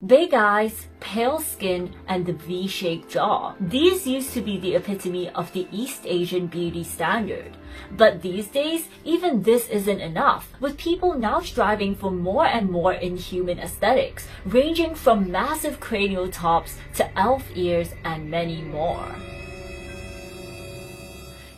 Big eyes, pale skin, and the V-shaped jaw. These used to be the epitome of the East Asian beauty standard. But these days, even this isn't enough, with people now striving for more and more inhuman aesthetics, ranging from massive cranial tops to elf ears and many more.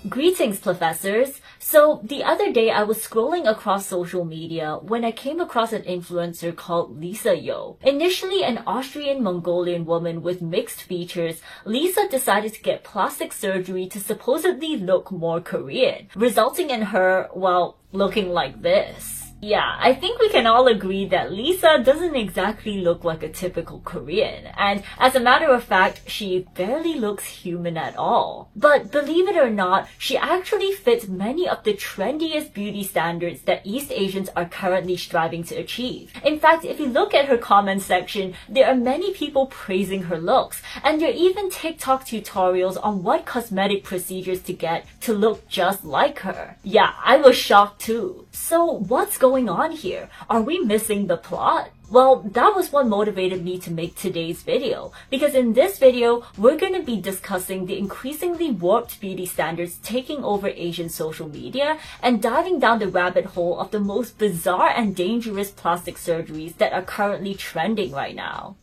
Greetings, professors! So, the other day I was scrolling across social media when I came across an influencer called Lisa Yo. Initially an Austrian-Mongolian woman with mixed features, Lisa decided to get plastic surgery to supposedly look more Korean, resulting in her, well, looking like this. Yeah, I think we can all agree that Lisa doesn't exactly look like a typical Korean, and as a matter of fact, she barely looks human at all. But believe it or not, she actually fits many of the trendiest beauty standards that East Asians are currently striving to achieve. In fact, if you look at her comment section, there are many people praising her looks, and there are even TikTok tutorials on what cosmetic procedures to get to look just like her. Yeah, I was shocked too. So what's going on here? Are we missing the plot? Well, that was what motivated me to make today's video, because in this video, we're going to be discussing the increasingly warped beauty standards taking over Asian social media and diving down the rabbit hole of the most bizarre and dangerous plastic surgeries that are currently trending right now.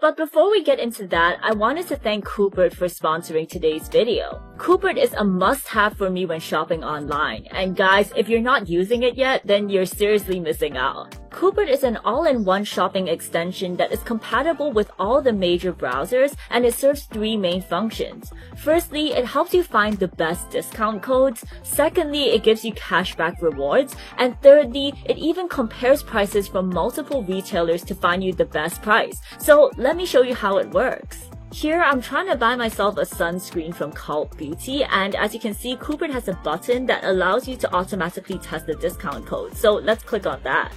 But before we get into that, I wanted to thank Coopert for sponsoring today's video. Coopert is a must-have for me when shopping online, and guys, if you're not using it yet, then you're seriously missing out. Coopert is an all-in-one shopping extension that is compatible with all the major browsers, and it serves three main functions. Firstly, it helps you find the best discount codes. Secondly, it gives you cashback rewards. And thirdly, it even compares prices from multiple retailers to find you the best price. So let me show you how it works. Here, I'm trying to buy myself a sunscreen from Cult Beauty, and as you can see, Coopert has a button that allows you to automatically test the discount code. So let's click on that.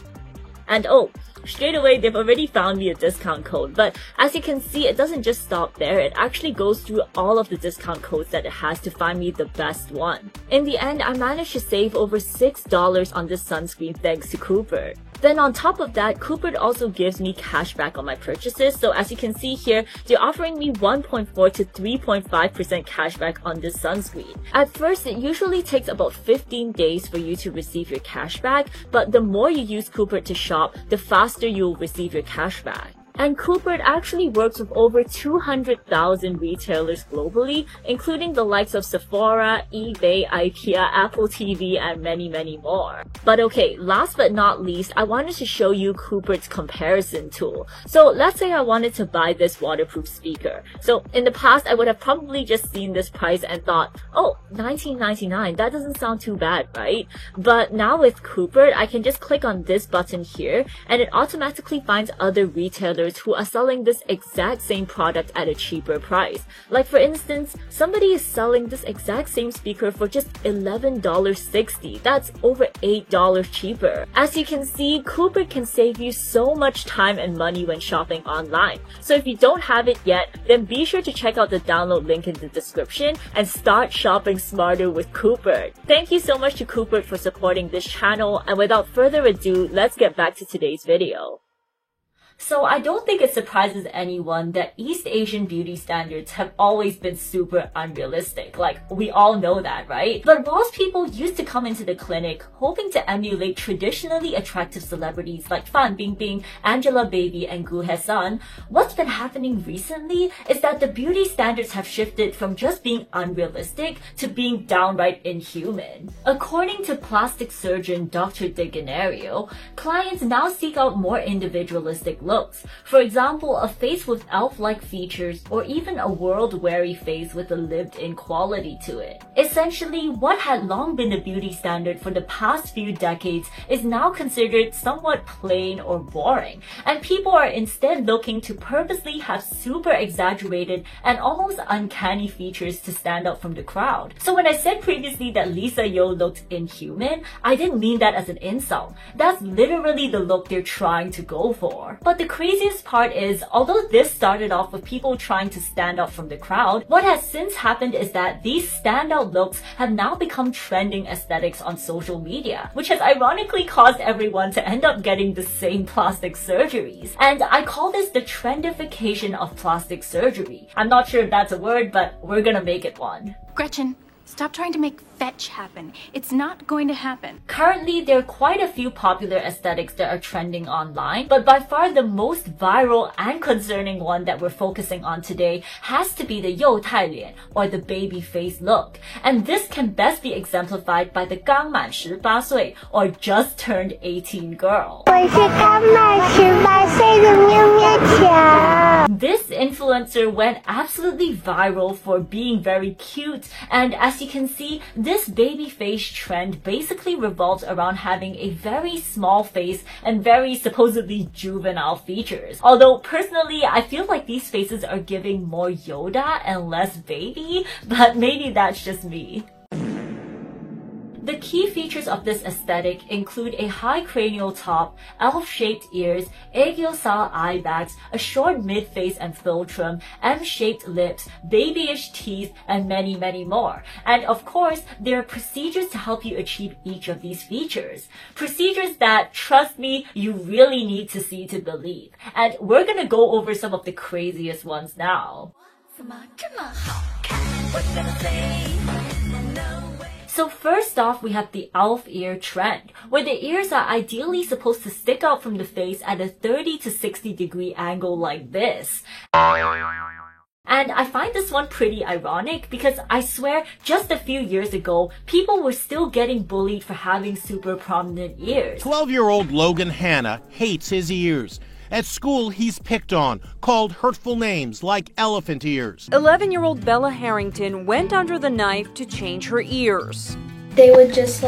And oh, straight away they've already found me a discount code, but as you can see, it doesn't just stop there. It actually goes through all of the discount codes that it has to find me the best one. In the end, I managed to save over $6 on this sunscreen thanks to Coopert. Then on top of that, Coopert also gives me cashback on my purchases. So as you can see here, they're offering me 1.4 to 3.5% cashback on this sunscreen. At first, it usually takes about 15 days for you to receive your cashback, but the more you use Coopert to shop, the faster you'll receive your cashback. And Coopert actually works with over 200,000 retailers globally, including the likes of Sephora, eBay, IKEA, Apple TV, and many, many more. But okay, last but not least, I wanted to show you Coopert's comparison tool. So let's say I wanted to buy this waterproof speaker. So in the past, I would have probably just seen this price and thought, oh, $19.99, that doesn't sound too bad, right? But now with Coopert, I can just click on this button here, and it automatically finds other retailers who are selling this exact same product at a cheaper price. Like for instance, somebody is selling this exact same speaker for just $11.60. That's over $8 cheaper. As you can see, Coopert can save you so much time and money when shopping online. So if you don't have it yet, then be sure to check out the download link in the description and start shopping smarter with Coopert. Thank you so much to Coopert for supporting this channel, and without further ado, let's get back to today's video. So I don't think it surprises anyone that East Asian beauty standards have always been super unrealistic. Like, we all know that, right? But most people used to come into the clinic hoping to emulate traditionally attractive celebrities like Fan Bingbing, Angelababy, and Gu Hae-sun. What's been happening recently is that the beauty standards have shifted from just being unrealistic to being downright inhuman. According to plastic surgeon Dr. DeGenario, clients now seek out more individualistic looks. For example, a face with elf-like features, or even a world-weary face with a lived-in quality to it. Essentially, what had long been the beauty standard for the past few decades is now considered somewhat plain or boring, and people are instead looking to purposely have super exaggerated and almost uncanny features to stand out from the crowd. So when I said previously that Lisa Yo looked inhuman, I didn't mean that as an insult. That's literally the look they're trying to go for. But But the craziest part is, although this started off with people trying to stand out from the crowd, what has since happened is that these standout looks have now become trending aesthetics on social media, which has ironically caused everyone to end up getting the same plastic surgeries. And I call this the trendification of plastic surgery. I'm not sure if that's a word, but we're gonna make it one. Gretchen, stop trying to make fetch happen. It's not going to happen. Currently, there are quite a few popular aesthetics that are trending online, but by far the most viral and concerning one that we're focusing on today has to be the 幼态脸, or the baby face look. And this can best be exemplified by the 刚满18岁, or just turned 18 girl. 我是刚满18岁的喵喵乔。 This influencer went absolutely viral for being very cute, and as you can see, this baby face trend basically revolves around having a very small face and very supposedly juvenile features. Although personally, I feel like these faces are giving more Yoda and less baby, but maybe that's just me. The key features of this aesthetic include a high cranial top, elf-shaped ears, aegyosal eye bags, a short mid-face and philtrum, M-shaped lips, babyish teeth, and many, many more. And of course, there are procedures to help you achieve each of these features. Procedures that, trust me, you really need to see to believe. And we're gonna go over some of the craziest ones now. So first off, we have the elf ear trend, where the ears are ideally supposed to stick out from the face at a 30 to 60 degree angle like this. And I find this one pretty ironic because I swear just a few years ago, people were still getting bullied for having super prominent ears. 12-year-old Logan Hanna hates his ears. At school, he's picked on, called hurtful names like elephant ears. 11-year-old Bella Harrington went under the knife to change her ears. They would just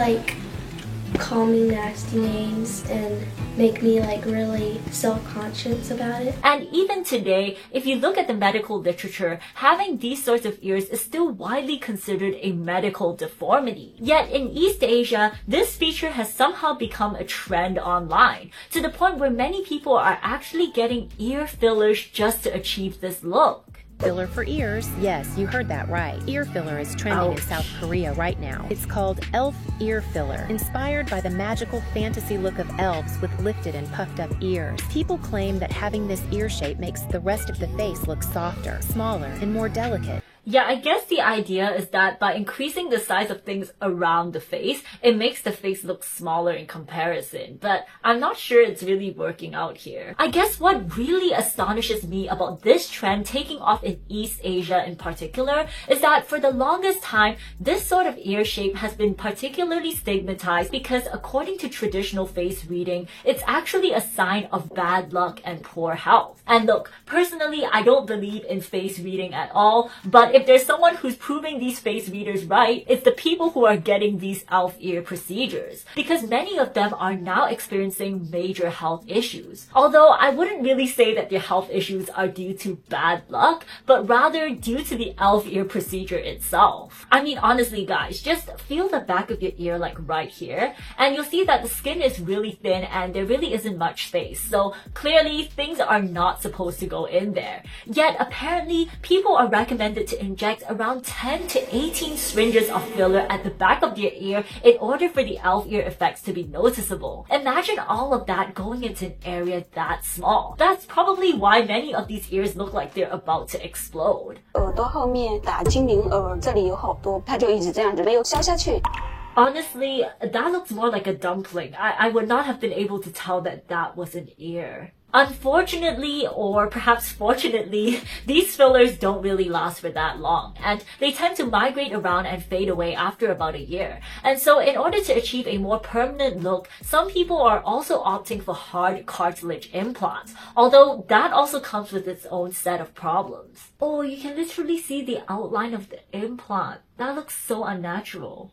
call me nasty names and make me really self-conscious about it. And even today, if you look at the medical literature, having these sorts of ears is still widely considered a medical deformity. Yet in East Asia, this feature has somehow become a trend online, to the point where many people are actually getting ear fillers just to achieve this look. Filler for ears? Yes, you heard that right. Ear filler is trending in South Korea right now. It's called elf ear filler, inspired by the magical fantasy look of elves with lifted and puffed up ears. People claim that having this ear shape makes the rest of the face look softer, smaller, and more delicate. Yeah, I guess the idea is that by increasing the size of things around the face, it makes the face look smaller in comparison, but I'm not sure it's really working out here. I guess what really astonishes me about this trend taking off in East Asia in particular is that for the longest time, this sort of ear shape has been particularly stigmatized because according to traditional face reading, it's actually a sign of bad luck and poor health. And look, personally, I don't believe in face reading at all, but if there's someone who's proving these face readers right, it's the people who are getting these elf ear procedures, because many of them are now experiencing major health issues. Although I wouldn't really say that their health issues are due to bad luck, but rather due to the elf ear procedure itself. I mean, honestly guys, just feel the back of your ear right here, and you'll see that the skin is really thin and there really isn't much space. So clearly things are not supposed to go in there. Yet apparently people are recommended to inject around 10 to 18 syringes of filler at the back of their ear in order for the elf ear effects to be noticeable. Imagine all of that going into an area that small. That's probably why many of these ears look like they're about to explode. 耳朵后面打精灵耳，这里有好多，它就一直这样子没有消下去。 Honestly, that looks more like a dumpling. I would not have been able to tell that that was an ear. Unfortunately, or perhaps fortunately, these fillers don't really last for that long, and they tend to migrate around and fade away after about a year. And so in order to achieve a more permanent look, some people are also opting for hard cartilage implants, although that also comes with its own set of problems. Oh, you can literally see the outline of the implant. That looks so unnatural.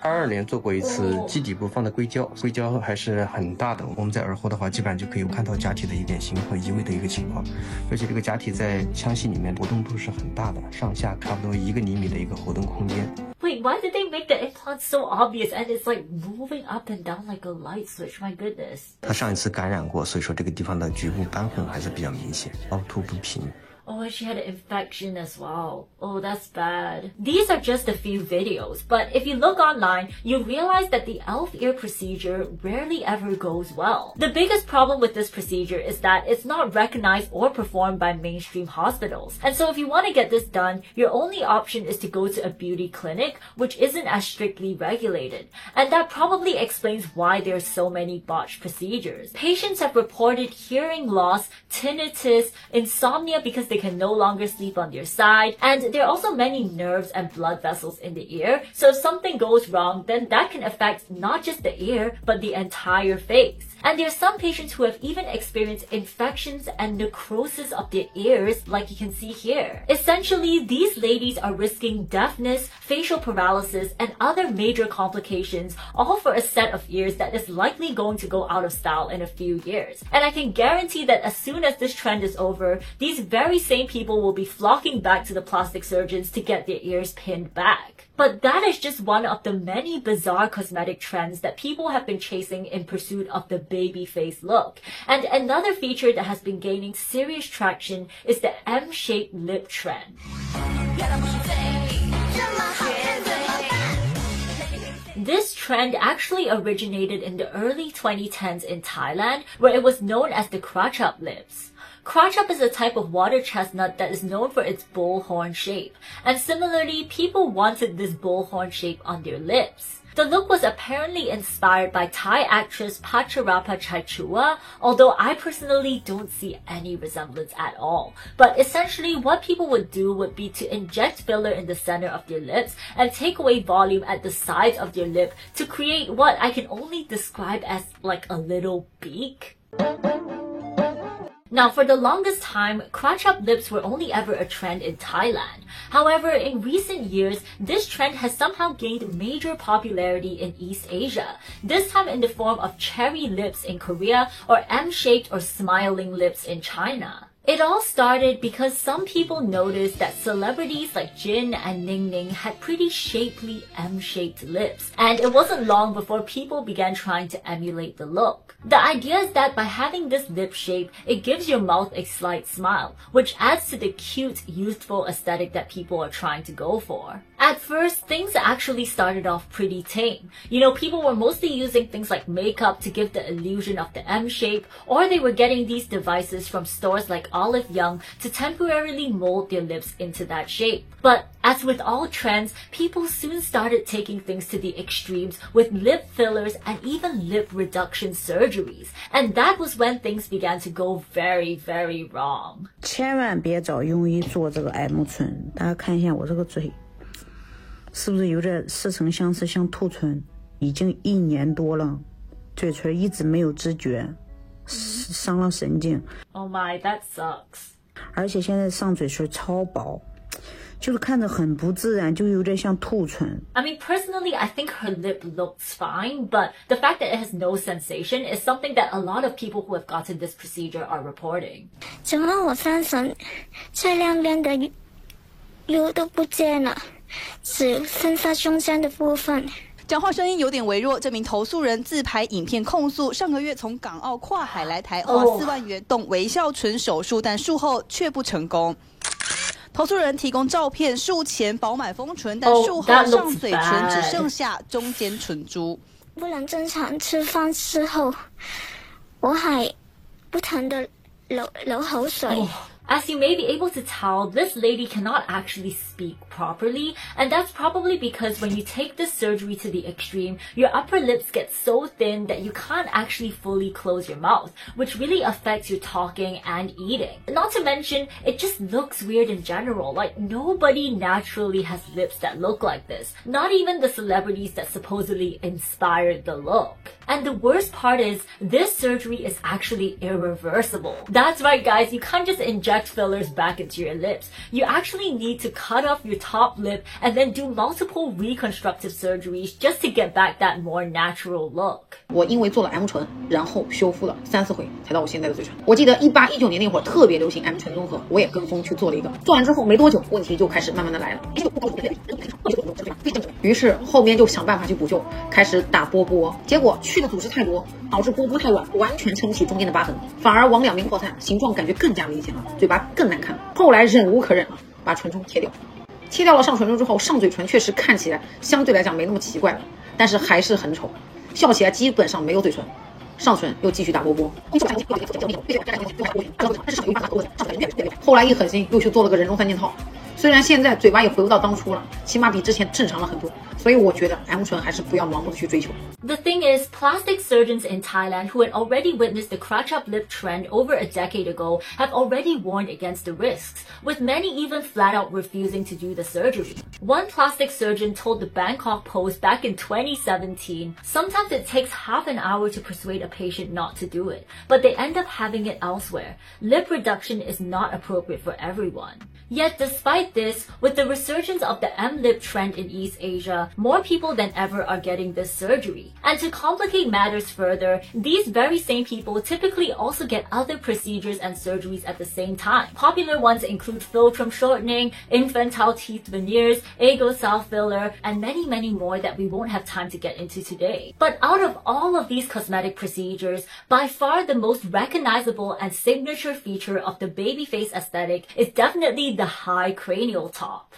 22年做过一次基底部放的硅胶，硅胶还是很大的。我们在耳后的话，基本上就可以看到假体的一点形和移位的一个情况，而且这个假体在腔隙里面活动度是很大的，上下差不多1个厘米的一个活动空间。Wait, why did they make the implant so obvious and it's like moving up and down like a light switch? My goodness. 它上一次感染过，所以说这个地方的局部瘢痕还是比较明显，凹凸不平。Oh, and she had an infection as well. Oh, that's bad. These are just a few videos, but if you look online, you realize that the ELF ear procedure rarely ever goes well. The biggest problem with this procedure is that it's not recognized or performed by mainstream hospitals. And so if you want to get this done, your only option is to go to a beauty clinic, which isn't as strictly regulated. And that probably explains why there are so many botched procedures. Patients have reported hearing loss, tinnitus, insomnia because they can no longer sleep on their side, and there are also many nerves and blood vessels in the ear, so if something goes wrong, then that can affect not just the ear, but the entire face. And there are some patients who have even experienced infections and necrosis of their ears, like you can see here. Essentially, these ladies are risking deafness, facial paralysis, and other major complications, all for a set of ears that is likely going to go out of style in a few years. And I can guarantee that as soon as this trend is over, these very same people will be flocking back to the plastic surgeons to get their ears pinned back. But that is just one of the many bizarre cosmetic trends that people have been chasing in pursuit of the baby face look. And another feature that has been gaining serious traction is the M-shaped lip trend. This trend actually originated in the early 2010s in Thailand, where it was known as the Kratchup lips. Kratchup is a type of water chestnut that is known for its bullhorn shape, and similarly, people wanted this bullhorn shape on their lips. The look was apparently inspired by Thai actress Pacharapa Chaichua, although I personally don't see any resemblance at all. But essentially, what people would do would be to inject filler in the center of their lips and take away volume at the sides of their lip to create what I can only describe as like a little beak. Now, for the longest time, Kratchup lips were only ever a trend in Thailand. However, in recent years, this trend has somehow gained major popularity in East Asia, this time in the form of cherry lips in Korea or M-shaped or smiling lips in China. It all started because some people noticed that celebrities like Jin and Ning Ning had pretty shapely M-shaped lips, and it wasn't long before people began trying to emulate the look. The idea is that by having this lip shape, it gives your mouth a slight smile, which adds to the cute, youthful aesthetic that people are trying to go for. At first, things actually started off pretty tame. You know, people were mostly using things like makeup to give the illusion of the M shape, or they were getting these devices from stores like Olive Young to temporarily mold their lips into that shape. But as with all trends, people soon started taking things to the extremes with lip fillers and even lip reduction surgeries. And that was when things began to go very, very wrong. 千万别找庸医做这个 M 唇，大家看一下我这个嘴，是不是有点似曾相识，像兔唇？已经1年多了，嘴唇一直没有知觉，伤了神经。Oh my, that sucks. 而且现在上嘴唇超薄，就是看着很不自然，就有点像兔唇。I mean, personally, I think her lip looks fine, but the fact that it has no sensation is something that a lot of people who have gotten this procedure are reporting. 怎么我三层这两边的油都不见了，只剩下中间的部分。讲话声音有点微弱，这名投诉人自拍影片控诉，上个月从港澳跨海来台，花4万元动微笑唇手术，但术后却不成功。投诉人提供照片，术前饱满丰唇，但术后上嘴唇只剩下中间唇珠。不能正常吃饭之后，我还不停地流口水。As you may be able to tell, this lady cannot actually speak properly, and that's probably because when you take this surgery to the extreme, your upper lips get so thin that you can't actually fully close your mouth, which really affects your talking and eating. Not to mention, it just looks weird in general. Like, nobody naturally has lips that look like this. Not even the celebrities that supposedly inspired the look. And the worst part is, this surgery is actually irreversible. That's right, guys, you can't just inject inject fillers back into your lips. You actually need to cut off your top lip and then do multiple reconstructive surgeries just to get back that more natural look. 我因为做了 M 唇，然后修复了3、4回才到我现在的嘴唇。我记得18、19年那会儿特别流行 M 唇综合，我也跟风去做了一个。做完之后没多久，问题就开始慢慢的来了。于是后面就想办法去补救，开始打波波，结果去的组织太多，导致波波太晚，完全撑不起中间的疤痕，反而往两边扩散，形状感觉更加明显了，嘴巴更难看。后来忍无可忍了，把唇中切掉。切掉了上唇中之后，上嘴唇确实看起来相对来讲没那么奇怪了，但是还是很丑，笑起来基本上没有嘴唇。上唇又继续打波波，后来一狠心又去做了个人中3件套。虽然现在嘴巴也回不到当初了，起码比之前正常了很多，所以我觉得 M 唇还是不要盲目的去追求。The thing is, plastic surgeons in Thailand who had already witnessed the crotch-up lip trend over a decade ago have already warned against the risks, with many even flat out refusing to do the surgery. One plastic surgeon told the Bangkok Post back in 2017, sometimes it takes half an hour to persuade a patient not to do it, but they end up having it elsewhere. Lip reduction is not appropriate for everyone. Yet despite this, with the resurgence of the M-lip trend in East Asia, more people than ever are getting this surgery. And to complicate matters further, these very same people typically also get other procedures and surgeries at the same time. Popular ones include philtrum shortening, infantile teeth veneers, Agocel filler, and many more that we won't have time to get into today. But out of all of these cosmetic procedures, by far the most recognizable and signature feature of the baby face aesthetic is definitely the high cranial top.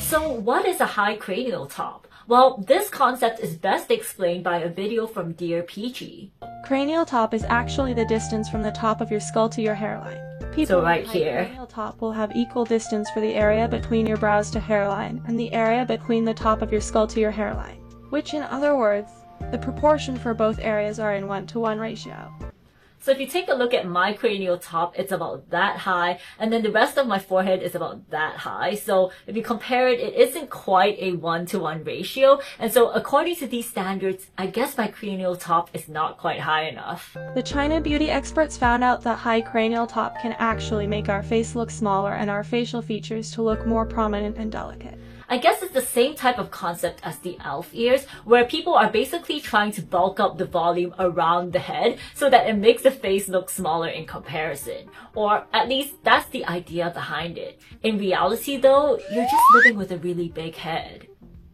So what is a high cranial top? Well, this concept is best explained by a video from Dear Peachy. Cranial top is actually the distance from the top of your skull to your hairline. People so right here. Cranial top will have equal distance for the area between your brows to hairline and the area between the top of your skull to your hairline, which in other words, the proportion for both areas are in 1:1 ratio. So if you take a look at my cranial top, it's about that high, and then the rest of my forehead is about that high. So if you compare it, it isn't quite a 1:1 ratio. And so according to these standards, I guess my cranial top is not quite high enough. The China beauty experts found out that high cranial top can actually make our face look smaller and our facial features to look more prominent and delicate. I guess it's the same type of concept as the elf ears, where people are basically trying to bulk up the volume around the head so that it makes the face look smaller in comparison. Or at least that's the idea behind it. In reality though, you're just living with a really big head.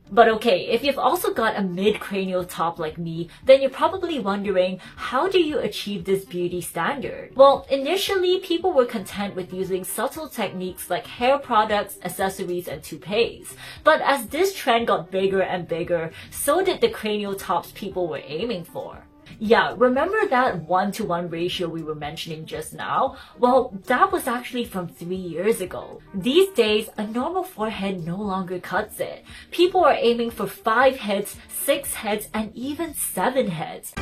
But okay, if you've also got a mid-cranial top like me, then you're probably wondering, how do you achieve this beauty standard? Well, initially, people were content with using subtle techniques like hair products, accessories, and toupees. But as this trend got bigger and bigger, so did the cranial tops people were aiming for. Yeah, remember that 1:1 ratio we were mentioning just now? Well, that was actually from 3 years ago. These days, a normal forehead no longer cuts it. People are aiming for 5 heads, 6 heads, and even 7 heads.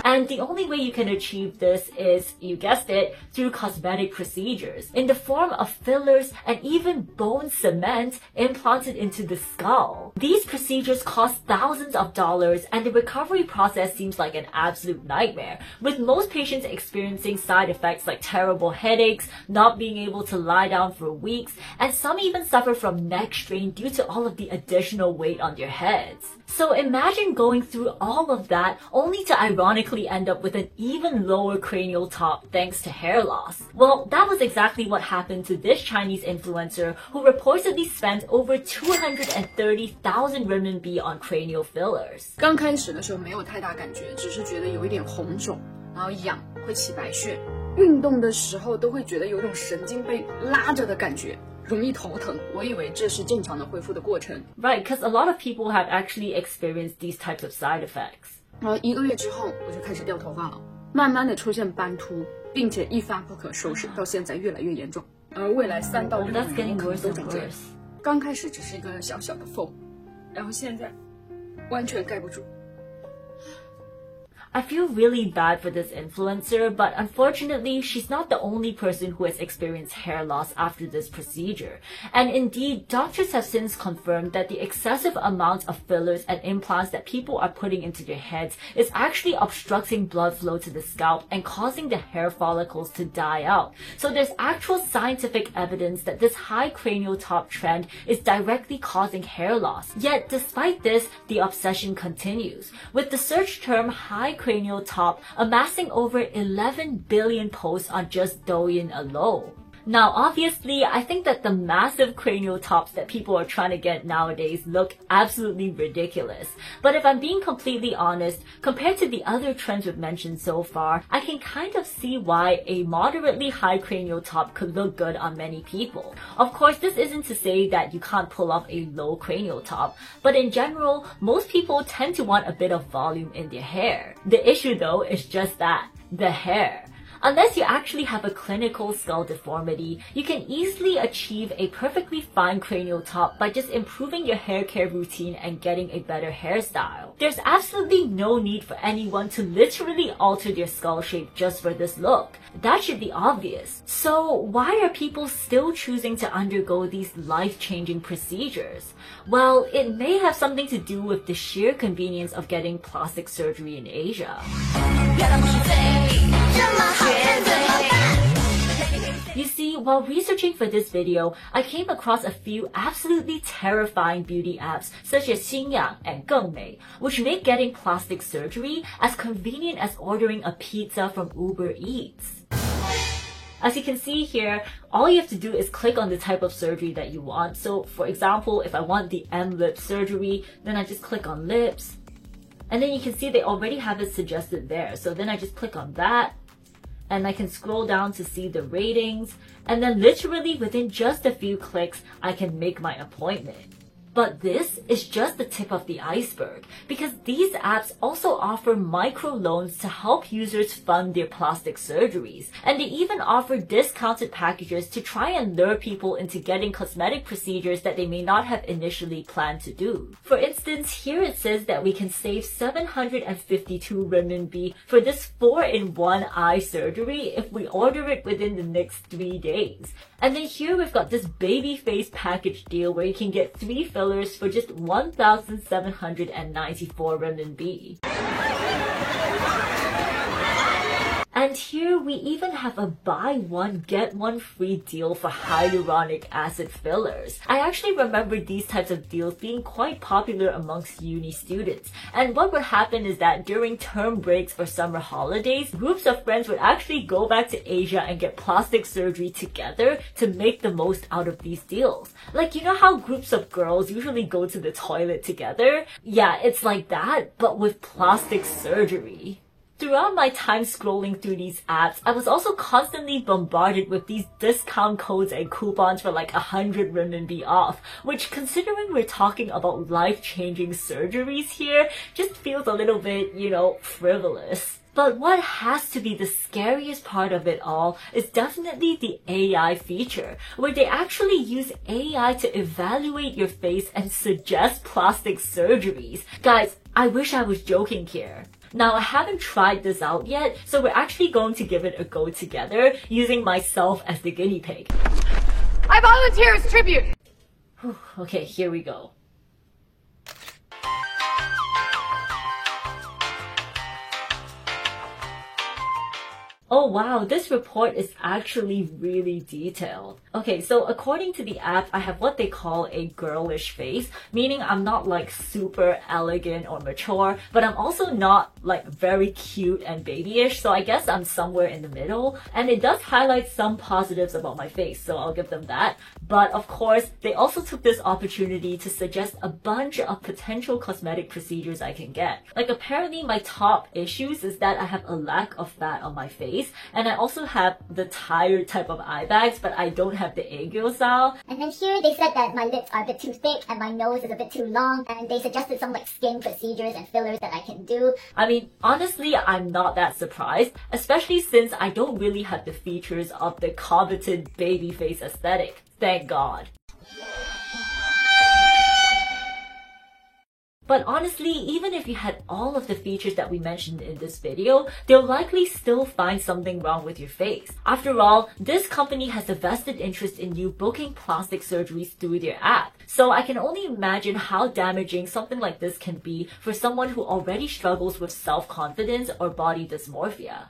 And the only way you can achieve this is, you guessed it, through cosmetic procedures in the form of fillers and even bone cement implanted into the skull. These procedures cost thousands of dollars, and the recovery process seems like an absolute nightmare, with most patients experiencing side effects like terrible headaches, not being able to lie down for weeks, and some even suffer from neck strain due to all of the additional weight on their heads. So imagine going through all of that only to ironically end up with an even lower cranial top thanks to hair loss. Well, that was exactly what happened to this Chinese influencer who reportedly spent over 230,000 renminbi on cranial fillers. 刚开始的时候没有太大感觉，只是觉得有一点红肿，然后痒，会起白屑。运动的时候都会觉得有种神经被拉着的感觉。 容易头疼，我以为这是正常的恢复的过程。Right, because a lot of people have actually experienced these types of side effects. 然后1个月之后，我就开始掉头发了，慢慢的出现斑秃，并且一发不可收拾，到现在越来越严重。而未来3到6年可能都长这样。刚开始只是一个小小的缝，然后现在完全盖不住。I feel really bad for this influencer, but unfortunately, she's not the only person who has experienced hair loss after this procedure. And indeed, doctors have since confirmed that the excessive amount of fillers and implants that people are putting into their heads is actually obstructing blood flow to the scalp and causing the hair follicles to die out. So there's actual scientific evidence that this high cranial top trend is directly causing hair loss. Yet, despite this, the obsession continues, with the search term high cranial top amassing over 11 billion posts on just Douyin alone. Now, obviously, I think that the massive cranial tops that people are trying to get nowadays look absolutely ridiculous. But if I'm being completely honest, compared to the other trends we've mentioned so far, I can kind of see why a moderately high cranial top could look good on many people. Of course, this isn't to say that you can't pull off a low cranial top, but in general, most people tend to want a bit of volume in their hair. The issue though is just that, the hair. Unless you actually have a clinical skull deformity, you can easily achieve a perfectly fine cranial top by just improving your hair care routine and getting a better hairstyle. There's absolutely no need for anyone to literally alter their skull shape just for this look. That should be obvious. So why are people still choosing to undergo these life-changing procedures? Well, it may have something to do with the sheer convenience of getting plastic surgery in Asia. You see, while researching for this video, I came across a few absolutely terrifying beauty apps such as Xinyang and Gengmei, which make getting plastic surgery as convenient as ordering a pizza from Uber Eats. As you can see here, all you have to do is click on the type of surgery that you want. So for example, if I want the M-lip surgery, then I just click on lips. And then you can see they already have it suggested there. So then I just click on that. And I can scroll down to see the ratings, and then literally within just a few clicks, I can make my appointment. But this is just the tip of the iceberg, because these apps also offer microloans to help users fund their plastic surgeries, and they even offer discounted packages to try and lure people into getting cosmetic procedures that they may not have initially planned to do. For instance, here it says that we can save 752 renminbi for this 4-in-1 eye surgery if we order it within the next 3 days. And then here we've got this baby face package deal where you can get 3 fillers for just 1,794 renminbi. And here we even have a buy one get one free deal for hyaluronic acid fillers. I actually remember these types of deals being quite popular amongst uni students. And what would happen is that during term breaks or summer holidays, groups of friends would actually go back to Asia and get plastic surgery together to make the most out of these deals. Like, you know how groups of girls usually go to the toilet together? Yeah, it's like that, but with plastic surgery. Throughout my time scrolling through these apps, I was also constantly bombarded with these discount codes and coupons for like 100 renminbi off, which, considering we're talking about life-changing surgeries here, just feels a little bit, you know, frivolous. But what has to be the scariest part of it all is definitely the AI feature, where they actually use AI to evaluate your face and suggest plastic surgeries. Guys, I wish I was joking here. Now, I haven't tried this out yet, so we're actually going to give it a go together, using myself as the guinea pig. I volunteer as tribute! Okay, here we go. Oh wow, this report is actually really detailed. Okay, so according to the app, I have what they call a girlish face, meaning I'm not like super elegant or mature, but I'm also not like very cute and babyish, so I guess I'm somewhere in the middle. And it does highlight some positives about my face, so I'll give them that. But of course, they also took this opportunity to suggest a bunch of potential cosmetic procedures I can get. Like, apparently my top issues is that I have a lack of fat on my face, and I also have the tired type of eye bags, but I don't have the aegyo style. And then here they said that my lips are a bit too thick and my nose is a bit too long, and they suggested some like skin procedures and fillers that I can do. I mean, honestly, I'm not that surprised, especially since I don't really have the features of the coveted baby face aesthetic. Thank God. But honestly, even if you had all of the features that we mentioned in this video, they'll likely still find something wrong with your face. After all, this company has a vested interest in you booking plastic surgeries through their app. So I can only imagine how damaging something like this can be for someone who already struggles with self-confidence or body dysmorphia.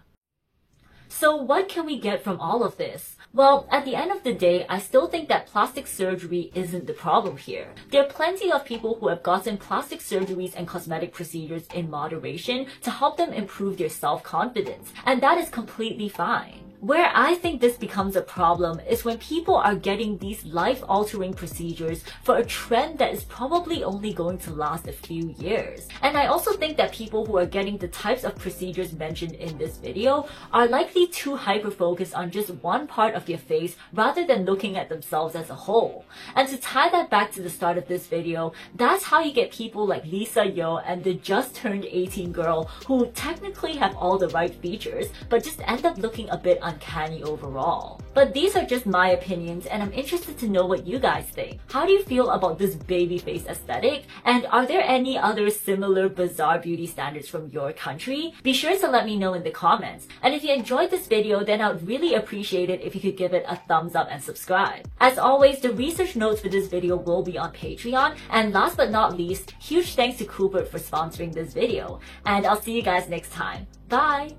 So what can we get from all of this? Well, at the end of the day, I still think that plastic surgery isn't the problem here. There are plenty of people who have gotten plastic surgeries and cosmetic procedures in moderation to help them improve their self-confidence, and that is completely fine. Where I think this becomes a problem is when people are getting these life-altering procedures for a trend that is probably only going to last a few years. And I also think that people who are getting the types of procedures mentioned in this video are likely too hyper-focused on just one part of their face rather than looking at themselves as a whole. And to tie that back to the start of this video, that's how you get people like Lisa Yo and the just-turned 18 girl who technically have all the right features, but just end up looking a bit uncanny overall. But these are just my opinions, and I'm interested to know what you guys think. How do you feel about this baby face aesthetic? And are there any other similar bizarre beauty standards from your country? Be sure to let me know in the comments. And if you enjoyed this video, then I would really appreciate it if you could give it a thumbs up and subscribe. As always, the research notes for this video will be on Patreon. And last but not least, huge thanks to Cooper for sponsoring this video. And I'll see you guys next time. Bye!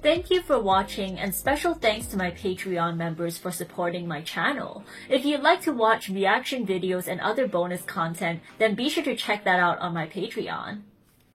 Thank you for watching, and special thanks to my Patreon members for supporting my channel. If you'd like to watch reaction videos and other bonus content, then be sure to check that out on my Patreon.